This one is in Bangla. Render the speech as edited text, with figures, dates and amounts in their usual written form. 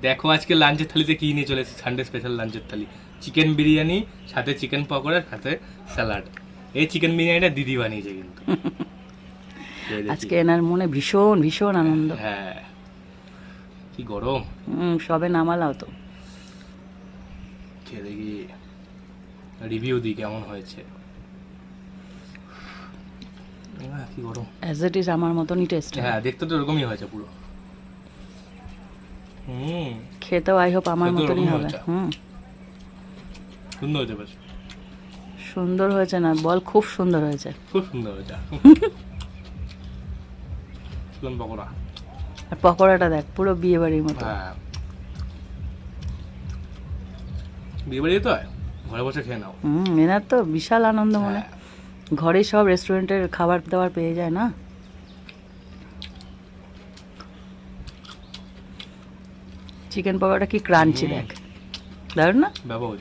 দেখো আজকে লাঞ্চের থালিতে কি নিয়ে চলে এসেছে, সানডে স্পেশাল লাঞ্চের থালি। চিকেন বিরিয়ানি, সাথে চিকেন পকোড়া, সাথে স্যালাড। এই চিকেন বিরিয়ানিটা দিদি বানিয়েছে কিন্তু। আজকে এনার মনে ভীষণ ভীষণ আনন্দ। হ্যাঁ, কি গরম। সবে নামালাও তো। খেয়ে দেখি, রিভিউ দিই কেমন হয়েছে। কি গরম। অ্যাজ ইট ইজ আমার মতনই টেস্ট। হ্যাঁ, দেখতে তো এরকমই হয়েছে পুরো। খেতেও আই হোপ আমার মতনই হবে। সুন্দর হয়েছে বেশ। সুন্দর হয়েছে না বল, খুব সুন্দর হয়েছে। খুব সুন্দর হয়েছে। চিকেন পকোড়া আর পকোড়াটা দেখ, পুরো বিয়ে বাড়ির মতো। হ্যাঁ, বিয়ে বাড়ি তো হয়, ঘরে বসে খেয়ে নাও। এনার তো বিশাল আনন্দ মনে। ঘরে সব রেস্টুরেন্টের খাবার দাবার পেয়ে যায় না। চিকেন পকোড়াটা কি ক্রাঞ্চি দেখ, দারুণ না? ব্যবহার